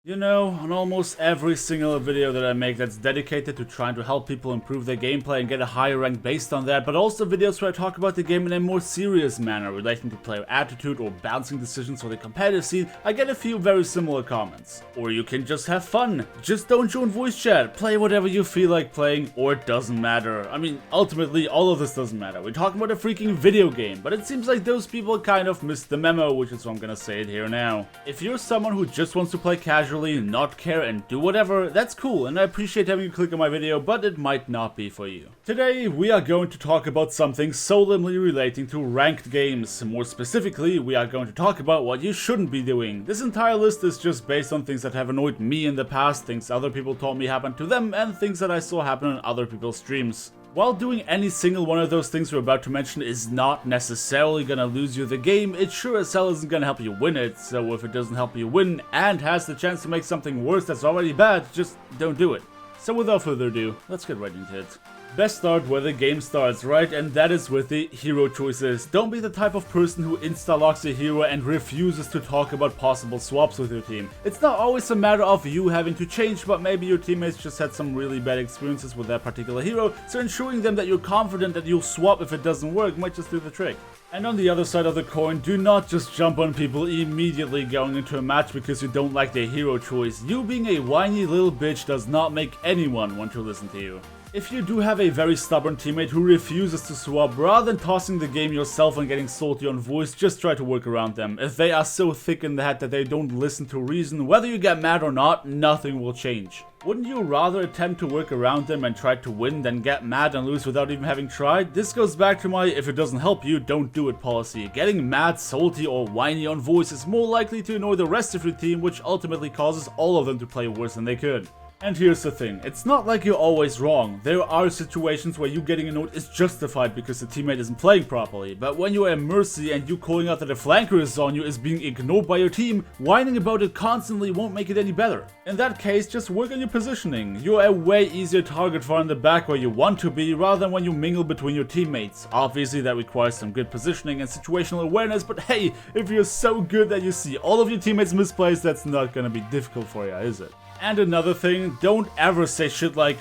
You know, on almost every single video that I make that's dedicated to trying to help people improve their gameplay and get a higher rank based on that, but also videos where I talk about the game in a more serious manner relating to player attitude or balancing decisions for the competitive scene, I get a few very similar comments. Or you can just have fun, just don't join voice chat, play whatever you feel like playing, or it doesn't matter. I mean, ultimately, all of this doesn't matter. We're talking about a freaking video game, but it seems like those people kind of missed the memo, which is why I'm gonna say it here now. If you're someone who just wants to play casually, not care and do whatever, that's cool, and I appreciate having you click on my video, but it might not be for you. Today we are going to talk about something solemnly relating to ranked games. More specifically, we are going to talk about what you shouldn't be doing. This entire list is just based on things that have annoyed me in the past, things other people told me happened to them, and things that I saw happen on other people's streams. While doing any single one of those things we're about to mention is not necessarily gonna lose you the game, it sure as hell isn't gonna help you win it, so if it doesn't help you win and has the chance to make something worse that's already bad, just don't do it. So without further ado, let's get right into it. Best start where the game starts, right? And that is with the hero choices. Don't be the type of person who insta-locks a hero and refuses to talk about possible swaps with your team. It's not always a matter of you having to change, but maybe your teammates just had some really bad experiences with that particular hero, so ensuring them that you're confident that you'll swap if it doesn't work might just do the trick. And on the other side of the coin, do not just jump on people immediately going into a match because you don't like their hero choice. You being a whiny little bitch does not make anyone want to listen to you. If you do have a very stubborn teammate who refuses to swap, rather than tossing the game yourself and getting salty on voice, just try to work around them. If they are so thick in the head that they don't listen to reason, whether you get mad or not, nothing will change. Wouldn't you rather attempt to work around them and try to win than get mad and lose without even having tried? This goes back to my if it doesn't help you, don't do it policy. Getting mad, salty, or whiny on voice is more likely to annoy the rest of your team, which ultimately causes all of them to play worse than they could. And here's the thing, it's not like you're always wrong. There are situations where you getting annoyed is justified because the teammate isn't playing properly, but when you're a Mercy and you calling out that a flanker is on you is being ignored by your team, whining about it constantly won't make it any better. In that case, just work on your positioning. You're a way easier target for in the back where you want to be rather than when you mingle between your teammates. Obviously that requires some good positioning and situational awareness, but hey, if you're so good that you see all of your teammates misplays, that's not gonna be difficult for you, is it? And another thing, don't ever say shit like,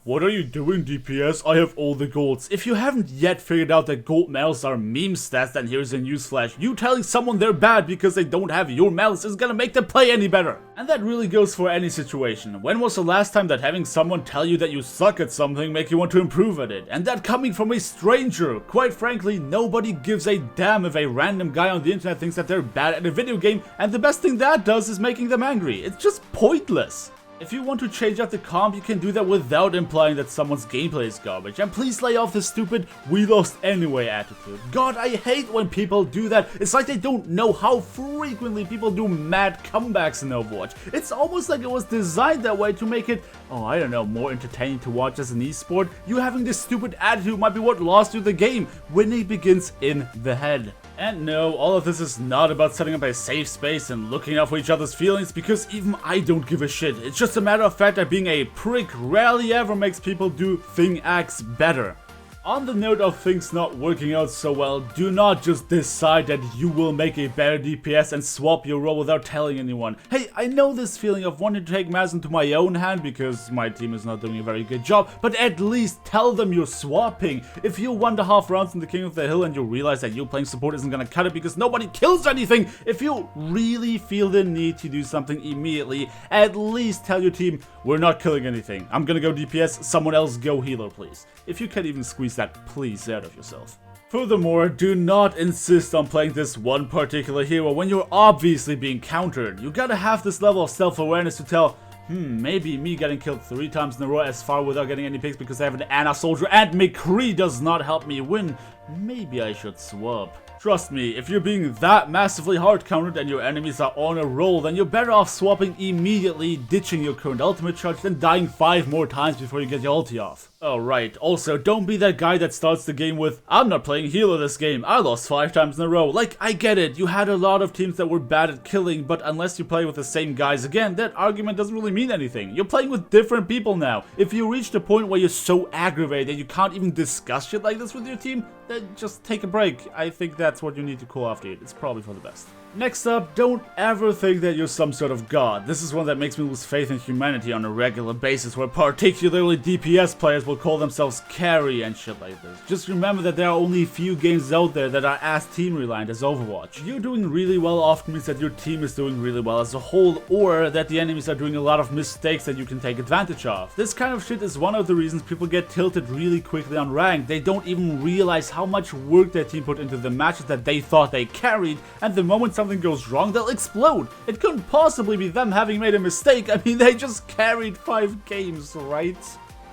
what are you doing DPS? I have all the golds. If you haven't yet figured out that gold medals are meme stats, then here's a newsflash. You telling someone they're bad because they don't have your medals is gonna make them play any better. And that really goes for any situation. When was the last time that having someone tell you that you suck at something make you want to improve at it? And that coming from a stranger. Quite frankly, nobody gives a damn if a random guy on the internet thinks that they're bad at a video game, and the best thing that does is making them angry. It's just pointless. If you want to change out the comp, you can do that without implying that someone's gameplay is garbage, and please lay off the stupid "we lost anyway" attitude. God, I hate when people do that. It's like they don't know how frequently people do mad comebacks in Overwatch. It's almost like it was designed that way to make it, I don't know, more entertaining to watch as an esport. You having this stupid attitude might be what lost you the game. Winning begins in the head. And no, all of this is not about setting up a safe space and looking out for each other's feelings, because even I don't give a shit. It's just a matter of fact that being a prick rarely ever makes people do thing acts better. On the note of things not working out so well, do not just decide that you will make a better DPS and swap your role without telling anyone. Hey, I know this feeling of wanting to take matters into my own hand because my team is not doing a very good job, but at least tell them you're swapping. If you won the half rounds in the King of the Hill and you realize that you playing support isn't gonna cut it because nobody kills anything, if you really feel the need to do something immediately, at least tell your team, we're not killing anything. I'm gonna go DPS, someone else go healer please. If you can't even squeeze that please out of yourself. Furthermore, do not insist on playing this one particular hero when you're obviously being countered. You gotta have this level of self-awareness to tell, maybe me getting killed 3 times in a row as far without getting any picks because I have an Ana soldier and McCree does not help me win. Maybe I should swap. Trust me, if you're being that massively hard countered and your enemies are on a roll, then you're better off swapping immediately, ditching your current ultimate charge, than dying 5 more times before you get your ulti off. Oh right, also don't be that guy that starts the game with, I'm not playing healer this game, I lost 5 times in a row. Like, I get it, you had a lot of teams that were bad at killing, but unless you play with the same guys again, that argument doesn't really mean anything. You're playing with different people now. If you reach the point where you're so aggravated you can't even discuss shit like this with your team, then just take a break. I think that's what you need to call after it. It's probably for the best. Next up, don't ever think that you're some sort of god. This is one that makes me lose faith in humanity on a regular basis, where particularly DPS players will call themselves carry and shit like this. Just remember that there are only a few games out there that are as team reliant as Overwatch. You doing really well often means that your team is doing really well as a whole, or that the enemies are doing a lot of mistakes that you can take advantage of. This kind of shit is one of the reasons people get tilted really quickly on ranked. They don't even realize how much work their team put into the matches that they thought they carried, and the moment something goes wrong, they'll explode. It couldn't possibly be them having made a mistake. I mean, they just carried 5 games, right?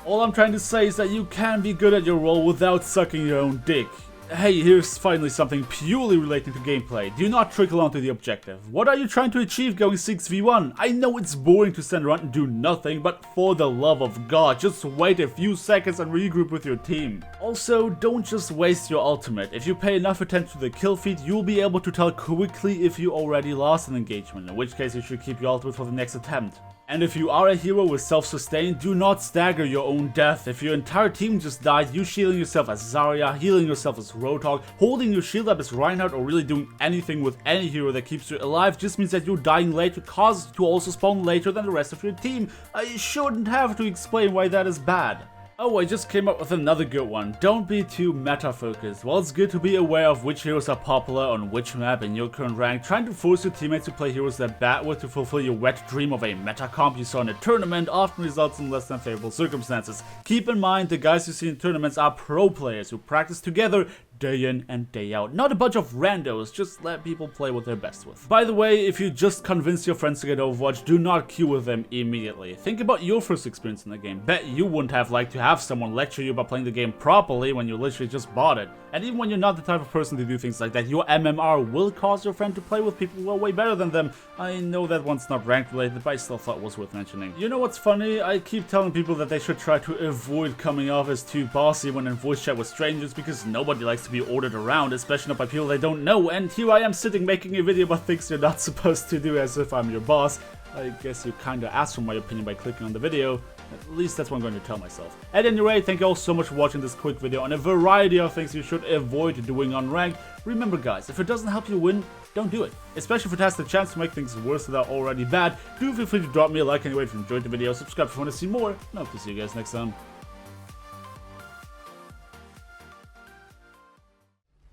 All I'm trying to say is that you can be good at your role without sucking your own dick. Hey, here's finally something purely relating to gameplay. Do not trickle onto the objective. What are you trying to achieve going 6v1? I know it's boring to stand around and do nothing, but for the love of God, just wait a few seconds and regroup with your team. Also, don't just waste your ultimate. If you pay enough attention to the kill feed, you'll be able to tell quickly if you already lost an engagement, in which case you should keep your ultimate for the next attempt. And if you are a hero with self-sustain, do not stagger your own death. If your entire team just died, you shielding yourself as Zarya, healing yourself as Roadhog, holding your shield up as Reinhardt, or really doing anything with any hero that keeps you alive just means that you're dying later, causes to also spawn later than the rest of your team. I shouldn't have to explain why that is bad. Oh, I just came up with another good one. Don't be too meta-focused. While it's good to be aware of which heroes are popular on which map in your current rank, trying to force your teammates to play heroes that bat with to fulfill your wet dream of a meta comp you saw in a tournament often results in less than favorable circumstances. Keep in mind, the guys you see in tournaments are pro players who practice together day in and day out. Not a bunch of randos, just let people play what they're best with. By the way, if you just convince your friends to get Overwatch, do not queue with them immediately. Think about your first experience in the game. Bet you wouldn't have liked to have someone lecture you about playing the game properly when you literally just bought it. And even when you're not the type of person to do things like that, your MMR will cause your friend to play with people who are way better than them. I know that one's not ranked related, but I still thought it was worth mentioning. You know what's funny? I keep telling people that they should try to avoid coming off as too bossy when in voice chat with strangers, because nobody likes to be ordered around, especially not by people they don't know, and here I am sitting making a video about things you're not supposed to do as if I'm your boss. I guess you kinda asked for my opinion by clicking on the video. At least that's what I'm going to tell myself. At any rate, thank you all so much for watching this quick video on a variety of things you should avoid doing on ranked. Remember guys, if it doesn't help you win, don't do it. Especially if it has the chance to make things worse that are already bad. Do feel free to drop me a like anyway if you enjoyed the video, subscribe if you want to see more, and I hope to see you guys next time.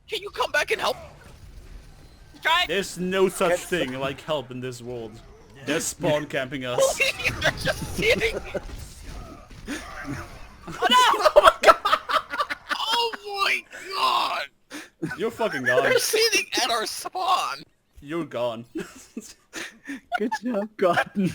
Can you come back and help? Try. There's no such thing like help in this world. They're spawn camping us. They're just sitting. Oh no! Oh my god! Oh my god! You're fucking gone. They're sitting at our spawn. You're gone. Good job, Gordon.